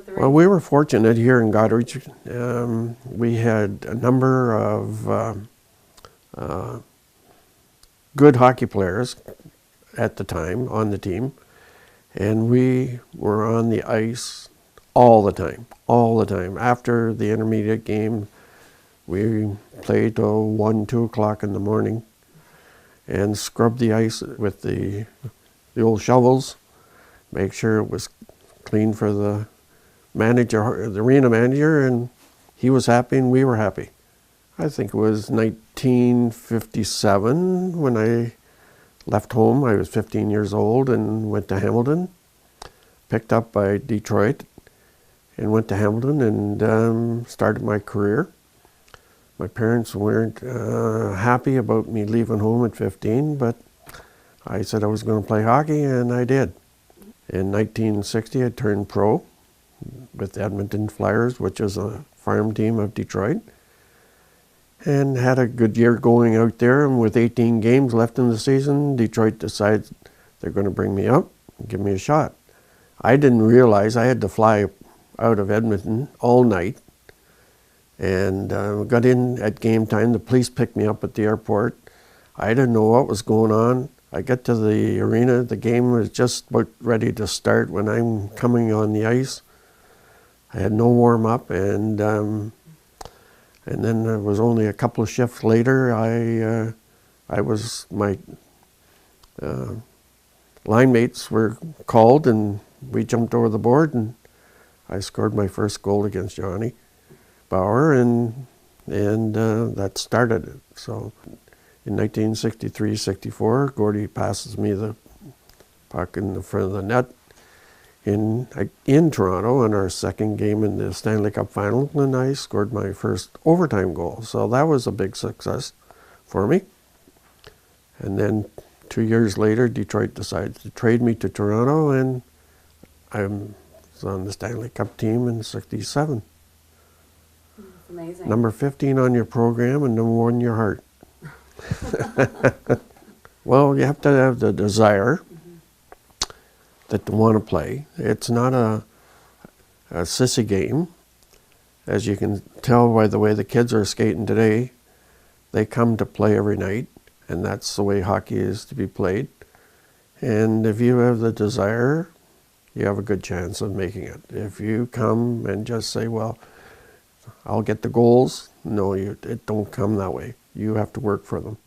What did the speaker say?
with the Well, we were fortunate here in Goderich. We had a number of good hockey players at the time on the team, and we were on the ice all the time, all the time. After the intermediate game, we played till 1, 2 o'clock in the morning and scrubbed the ice with the old shovels, make sure it was clean for the manager, the arena manager, and he was happy and we were happy. I think it was 1957 when I left home. I was 15 years old and went to Hamilton, picked up by Detroit, and went to Hamilton and started my career. My parents weren't happy about me leaving home at 15, but I said I was going to play hockey, and I did. In 1960, I turned pro with the Edmonton Flyers, which is a farm team of Detroit, and had a good year going out there. And with 18 games left in the season, Detroit decides they're going to bring me up and give me a shot. I didn't realize I had to fly out of Edmonton all night, and got in at game time. The police picked me up at the airport. I didn't know what was going on. I get to the arena. The game was just about ready to start when I'm coming on the ice. I had no warm up, and then it was only a couple of shifts later. My line mates were called, and we jumped over the board, and I scored my first goal against Johnny Bauer, and that started it. So in 1963-64, Gordy passes me the puck in the front of the net in Toronto in our second game in the Stanley Cup final, and I scored my first overtime goal. So that was a big success for me. And then 2 years later, Detroit decides to trade me to Toronto, and I was on the Stanley Cup team in '67. That's amazing. Number 15 on your program and number 1 in your heart. Well, you have to have the desire that to want to play. It's not a sissy game. As you can tell by the way the kids are skating today, they come to play every night, and that's the way hockey is to be played. And if you have the desire, you have a good chance of making it. If you come and just say, well, I'll get the goals, no, it don't come that way. You have to work for them.